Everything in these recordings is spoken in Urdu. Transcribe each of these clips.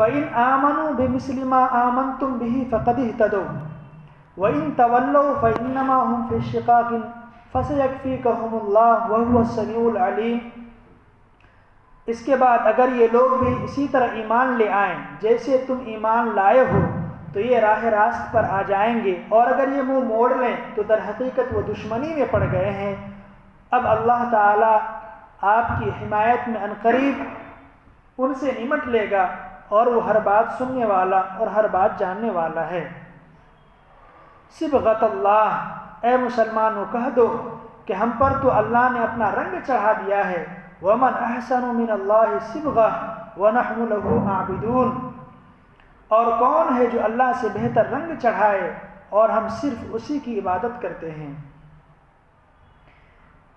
فَإِنْ آمَنُوا بِمِثْلِ مَا آمَنْتُمْ بِهِ فَقَدِ اهْتَدَوْا وَإِنْ تَوَلَّوْا فَإِنَّمَا هُمْ فِي شِقَاقٍ فَسَيَكْفِيكَهُمُ اللَّهُ وَهُوَ السَّمِيعُ الْعَلِيمُ۔ اس کے بعد اگر یہ لوگ بھی اسی طرح ایمان لے آئیں جیسے تم ایمان لائے ہو تو یہ راہ راست پر آ جائیں گے، اور اگر یہ منہ موڑ لیں تو در حقیقت وہ دشمنی میں پڑ گئے ہیں۔ اب اللہ تعالیٰ آپ کی حمایت میں عنقریب ان سے نمٹ لے گا، اور وہ ہر بات سننے والا اور ہر بات جاننے والا ہے۔ صبغۃ اللہ، اے مسلمانوں کہہ دو کہ ہم پر تو اللہ نے اپنا رنگ چڑھا دیا ہے۔ وَمَنْ أَحْسَنُ مِنَ اللَّهِ صِبْغَةً وَنَحْنُ لَهُ عَابِدُونَ، اور کون ہے جو اللہ سے بہتر رنگ چڑھائے اور ہم صرف اسی کی عبادت کرتے ہیں۔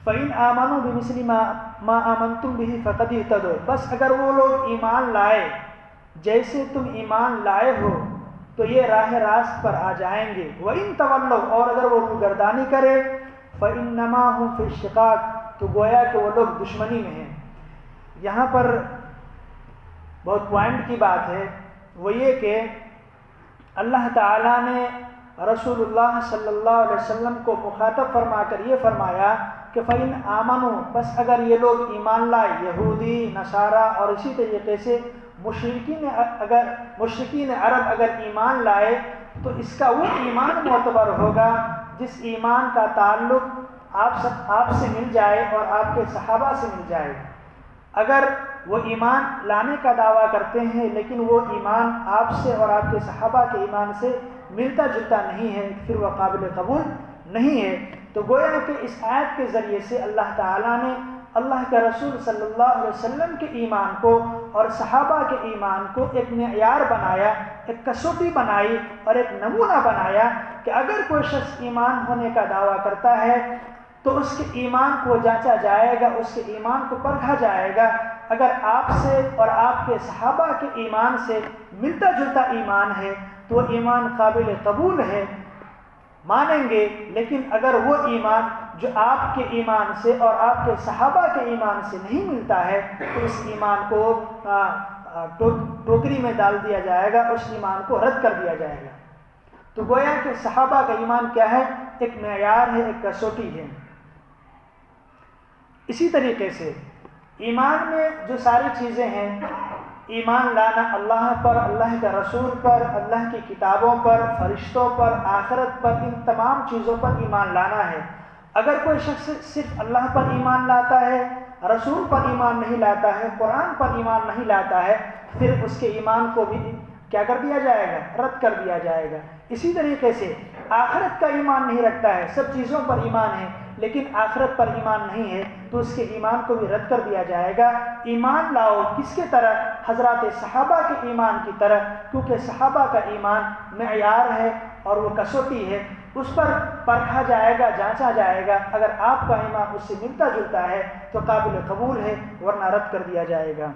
فَإِنْ آمَنُوا بِمِثْلِ مَا آمَنْتُمْ بِهِ فَقَدِ اهْتَدَوْا، بس اگر وہ لوگ ایمان لائے جیسے تم ایمان لائے ہو تو یہ راہ راست پر آ جائیں گے۔ وَإِنْ تَوَلَّوْا، اور اگر وہ روگردانی کرے، فَإِنَّمَا هُمْ فِي الشِّقَاقِ، تو گویا کہ وہ لوگ دشمنی میں ہیں۔ یہاں پر بہت پوائنٹ کی بات ہے، وہ یہ کہ اللہ تعالیٰ نے رسول اللہ صلی اللہ علیہ وسلم کو مخاطب فرما کر یہ فرمایا کہ فَإِنْ آمَنُوا، بس اگر یہ لوگ ایمان لائے، یہودی، نصارہ اور اسی طریقے سے مشرکین عرب اگر ایمان لائے تو اس کا وہ ایمان معتبر ہوگا جس ایمان کا تعلق آپ سے مل جائے اور آپ کے صحابہ سے مل جائے۔ اگر وہ ایمان لانے کا دعویٰ کرتے ہیں لیکن وہ ایمان آپ سے اور آپ کے صحابہ کے ایمان سے ملتا جلتا نہیں ہے، پھر وہ قابل قبول نہیں ہے۔ تو گویا کہ اس آیت کے ذریعے سے اللہ تعالیٰ نے اللہ کے رسول صلی اللہ علیہ وسلم کے ایمان کو اور صحابہ کے ایمان کو ایک معیار بنایا، ایک کسوٹی بنائی اور ایک نمونہ بنایا کہ اگر کوئی شخص ایمان ہونے کا دعویٰ کرتا ہے تو اس کے ایمان کو جانچا جائے گا، اس کے ایمان کو پرکھا جائے گا۔ اگر آپ سے اور آپ کے صحابہ کے ایمان سے ملتا جلتا ایمان ہے تو وہ ایمان قابل قبول ہے، مانیں گے۔ لیکن اگر وہ ایمان جو آپ کے ایمان سے اور آپ کے صحابہ کے ایمان سے نہیں ملتا ہے تو اس ایمان کو ٹوکری میں ڈال دیا جائے گا، اس ایمان کو رد کر دیا جائے گا۔ تو گویا کہ صحابہ کا ایمان کیا ہے؟ ایک معیار ہے، ایک کسوٹی ہے۔ اسی طریقے سے ایمان میں جو ساری چیزیں ہیں، ایمان لانا اللہ پر، اللہ کے رسول پر، اللہ کی کتابوں پر، فرشتوں پر، آخرت پر، ان تمام چیزوں پر ایمان لانا ہے۔ اگر کوئی شخص صرف اللہ پر ایمان لاتا ہے، رسول پر ایمان نہیں لاتا ہے، قرآن پر ایمان نہیں لاتا ہے، پھر اس کے ایمان کو بھی کیا کر دیا جائے گا؟ رد کر دیا جائے گا۔ اسی طریقے سے آخرت کا ایمان نہیں رکھتا ہے، سب چیزوں پر ایمان ہے لیکن آخرت پر ایمان نہیں ہے تو اس کے ایمان کو بھی رد کر دیا جائے گا۔ ایمان لاؤ کس کے طرح؟ حضرات صحابہ کے ایمان کی طرح، کیونکہ صحابہ کا ایمان معیار ہے اور وہ کسوٹی ہے، اس پر پرکھا جائے گا، جانچا جائے گا۔ اگر آپ کا ایمان اس سے ملتا جلتا ہے تو قابل قبول ہے، ورنہ رد کر دیا جائے گا۔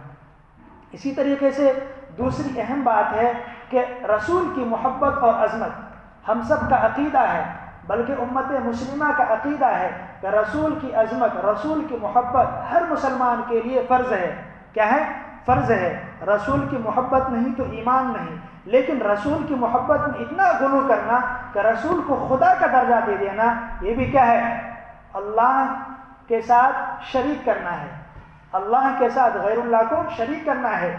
اسی طریقے سے دوسری اہم بات ہے کہ رسول کی محبت اور عظمت ہم سب کا عقیدہ ہے، بلکہ امت مسلمہ کا عقیدہ ہے کہ رسول کی عظمت، رسول کی محبت ہر مسلمان کے لیے فرض ہے۔ کیا ہے؟ فرض ہے۔ رسول کی محبت نہیں تو ایمان نہیں، لیکن رسول کی محبت میں اتنا غلو کرنا کہ رسول کو خدا کا درجہ دے دینا، یہ بھی کیا ہے؟ اللہ کے ساتھ شریک کرنا ہے، اللہ کے ساتھ غیر اللہ کو شریک کرنا ہے۔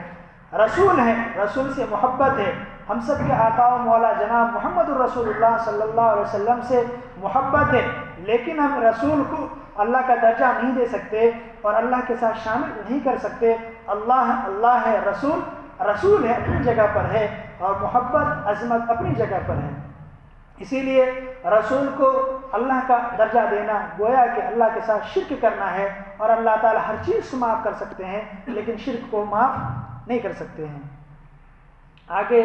رسول ہے، رسول سے محبت ہے، ہم سب کے آقا و مولا جناب محمد الرسول اللہ صلی اللہ علیہ وسلم سے محبت ہے، لیکن ہم رسول کو اللہ کا درجہ نہیں دے سکتے اور اللہ کے ساتھ شامل نہیں کر سکتے۔ اللہ ہے، رسول ہے، اپنی جگہ پر ہے، اور محبت، عظمت اپنی جگہ پر ہے۔ اسی لیے رسول کو اللہ کا درجہ دینا گویا کہ اللہ کے ساتھ شرک کرنا ہے، اور اللہ تعالیٰ ہر چیز کو معاف کر سکتے ہیں لیکن شرک کو معاف نہیں کر سکتے ہیں۔ آگے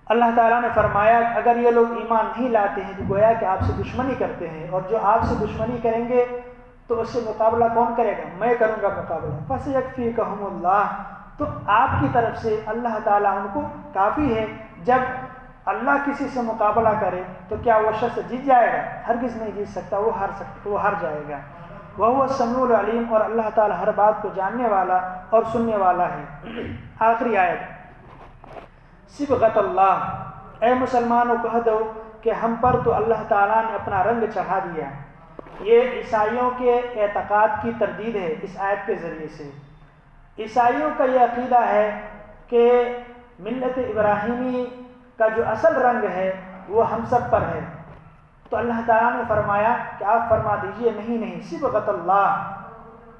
اللہ تعالیٰ نے فرمایا کہ اگر یہ لوگ ایمان نہیں لاتے ہیں تو گویا کہ آپ سے دشمنی کرتے ہیں، اور جو آپ سے دشمنی کریں گے تو اس سے مقابلہ کون کرے گا؟ میں کروں گا مقابلہ۔ فَسَيَكْفِيكَهُمُ اللَّهُ، تو آپ کی طرف سے اللہ تعالیٰ ان کو کافی ہے۔ جب اللہ کسی سے مقابلہ کرے تو کیا وہ شخص جیت جائے گا؟ ہرگز نہیں جیت سکتا، وہ ہار جائے گا۔ وَهُوَ السَّمِيعُ الْعَلِيمُ، اور اللہ تعالیٰ ہر بات کو جاننے والا اور سننے والا ہے۔ آخری آیت صبغۃ اللہ، اے مسلمانوں کہہ دو کہ ہم پر تو اللہ تعالیٰ نے اپنا رنگ چڑھا دیا۔ یہ عیسائیوں کے اعتقاد کی تردید ہے اس آیت کے ذریعے سے۔ عیسائیوں کا یہ عقیدہ ہے کہ ملت ابراہیمی کا جو اصل رنگ ہے وہ ہم سب پر ہے، تو اللہ تعالیٰ نے فرمایا کہ آپ فرما دیجئے نہیں، صبغۃ اللہ،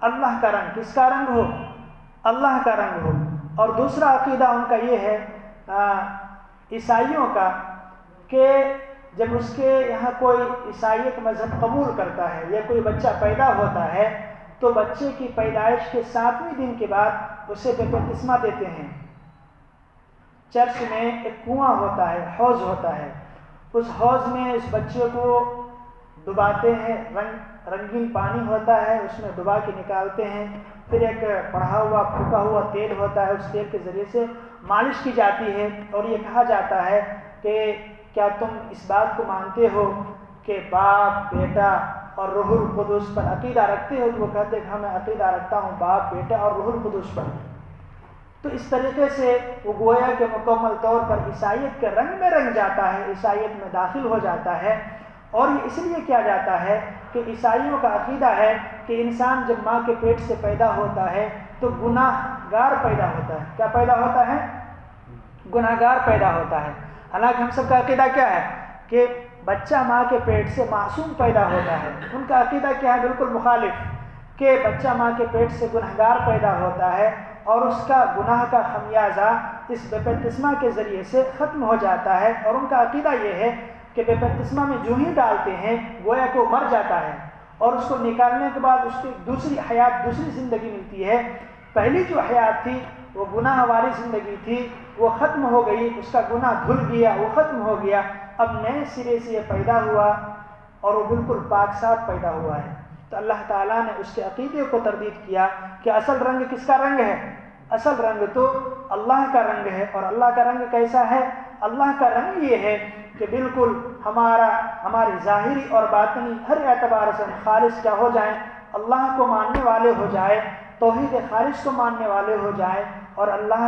اللہ کا رنگ۔ کس کا رنگ ہو؟ اللہ کا رنگ ہو۔ اور دوسرا عقیدہ ان کا یہ ہے عیسائیوں کا کہ جب اس کے یہاں کوئی عیسائیت مذہب قبول کرتا ہے یا کوئی بچہ پیدا ہوتا ہے تو بچے کی پیدائش کے 7ویں دن کے بعد اسے بپتسمہ دیتے ہیں۔ چرچ میں ایک کنواں ہوتا ہے، حوض ہوتا ہے، اس حوض میں اس بچے کو ڈباتے ہیں، رنگین پانی ہوتا ہے، اس میں ڈبا کے نکالتے ہیں، پھر ایک پڑھا ہوا پھکا ہوا تیل ہوتا ہے، اس تیل کے ذریعے سے مالش کی جاتی ہے، اور یہ کہا جاتا ہے کہ کیا تم اس بات کو مانتے ہو کہ باپ، بیٹا اور روح القدس پر عقیدہ رکھتے ہو؟ تو وہ کہتے ہیں کہ ہاں میں عقیدہ رکھتا ہوں باپ، بیٹا اور روح القدس پر۔ تو اس طریقے سے وہ گویا کہ مکمل طور پر عیسائیت کے رنگ میں رنگ جاتا ہے، عیسائیت میں داخل ہو جاتا ہے۔ اور یہ اس لیے کیا جاتا ہے کہ عیسائیوں کا عقیدہ ہے کہ انسان جب ماں کے پیٹ سے پیدا ہوتا ہے تو گناہ گار پیدا ہوتا ہے۔ کیا پیدا ہوتا ہے؟ گناہ گار پیدا ہوتا ہے۔ حالانکہ ہم سب کا عقیدہ کیا ہے کہ بچہ ماں کے پیٹ سے معصوم پیدا ہوتا ہے۔ ان کا عقیدہ کیا ہے؟ بالکل مخالف، کہ بچہ ماں کے پیٹ سے گناہ گار پیدا ہوتا ہے اور اس کا گناہ کا خمیازہ اس بپتسمہ کے ذریعے سے ختم ہو جاتا ہے۔ اور ان کا عقیدہ یہ ہے کہ بپتسمہ میں جو ہی ڈالتے ہیں گویا کہ وہ مر جاتا ہے، اور اس کو نکالنے کے بعد اس کی دوسری حیات، دوسری زندگی ملتی ہے۔ پہلی جو حیات تھی وہ گناہ والی زندگی تھی، وہ ختم ہو گئی، اس کا گناہ دھل گیا، وہ ختم ہو گیا، اب نئے سرے سے یہ پیدا ہوا اور وہ بالکل پاک صاف پیدا ہوا ہے۔ تو اللہ تعالیٰ نے اس کے عقیدے کو تردید کیا کہ اصل رنگ کس کا رنگ ہے؟ اصل رنگ تو اللہ کا رنگ ہے۔ اور اللہ کا رنگ کیسا ہے؟ اللہ کا رنگ یہ ہے کہ بالکل ہماری ظاہری اور باطنی ہر اعتبار سے خالص کیا ہو جائیں، اللہ کو ماننے والے ہو جائے، توحید خالص کو ماننے والے ہو جائیں، اور اللہ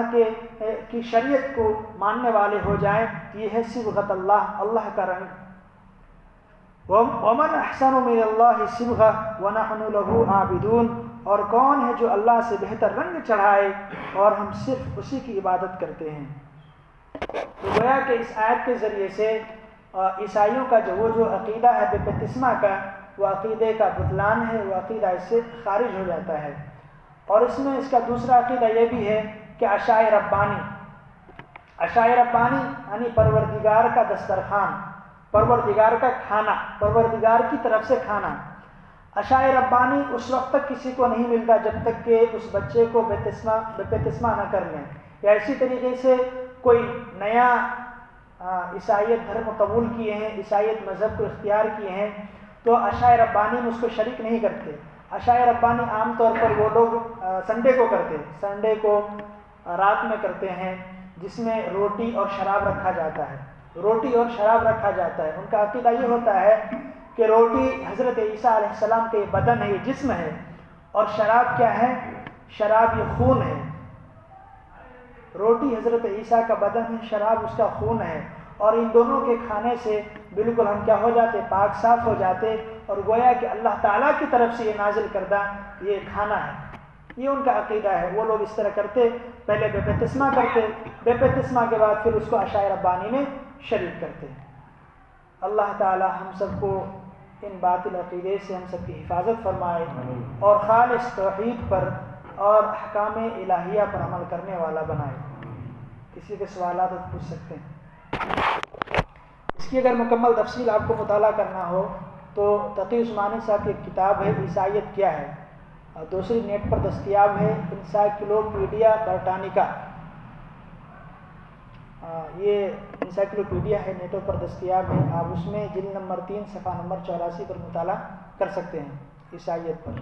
کی شریعت کو ماننے والے ہو جائیں۔ یہ ہے صبغۃ اللہ، اللہ کا رنگ۔ وَمَنْ أَحْسَنُ مِنَ اللَّهِ صِبْغَةً وَنَحْنُ لَهُ عَابِدُونَ، اور کون ہے جو اللہ سے بہتر رنگ چڑھائے اور ہم صرف اسی کی عبادت کرتے ہیں۔ تو گویا کہ اس آیت کے ذریعے سے عیسائیوں کا جو عقیدہ ہے بپتسمہ کا، وہ عقیدے کا بطلان ہے، وہ عقیدہ اس سے خارج ہو جاتا ہے۔ اور اس میں اس کا دوسرا عقیدہ یہ بھی ہے کہ عشائے ربانی یعنی پروردگار کا دسترخوان، پروردگار کا کھانا، پروردگار کی طرف سے کھانا۔ عشائے ربانی اس وقت تک کسی کو نہیں ملتا جب تک کہ اس بچے کو بپتسمہ نہ کر لیں، یا اسی طریقے سے کوئی نیا عیسائیت دھرم قبول کیے ہیں، عیسائیت مذہب کو اختیار کیے ہیں، تو عشائے ربانی میں اس کو شریک نہیں کرتے۔ عشائے ربانی عام طور پر وہ لوگ سنڈے کو کرتے ہیں، سنڈے کو رات میں کرتے ہیں، جس میں روٹی اور شراب رکھا جاتا ہے، روٹی اور شراب رکھا جاتا ہے۔ ان کا عقیدہ یہ ہوتا ہے کہ روٹی حضرت عیسیٰ علیہ السلام کے بدن ہے، یہ جسم ہے، اور شراب کیا ہے؟ شراب یہ خون ہے۔ روٹی حضرت عیسیٰ کا بدن ہے، شراب اس کا خون ہے، اور ان دونوں کے کھانے سے بالکل ہم کیا ہو جاتے؟ پاک صاف ہو جاتے، اور گویا کہ اللہ تعالیٰ کی طرف سے یہ نازل کردہ یہ کھانا ہے۔ یہ ان کا عقیدہ ہے۔ وہ لوگ اس طرح کرتے، پہلے بپتسمہ کرتے، بپتسمہ کے بعد پھر اس کو عشائے ربانی میں شریک کرتے۔ اللہ تعالیٰ ہم سب کو ان باطل عقیدے سے ہم سب کی حفاظت فرمائے، اور خالص توحید پر اور احکام الہیہ پر عمل کرنے والا بنائے۔ کسی کے سوالات پوچھ سکتے ہیں؟ اس کی اگر مکمل تفصیل آپ کو مطالعہ کرنا ہو تو تقی عثمانی صاحب کی ایک کتاب ہے عیسائیت کیا ہے، اور دوسری نیٹ پر دستیاب ہے انسائکلوپیڈیا برٹانیکا۔ یہ انسائکلوپیڈیا ہے، نیٹوں پر دستیاب ہے، آپ اس میں جلد نمبر 3 صفحہ نمبر 84 پر مطالعہ کر سکتے ہیں عیسائیت پر۔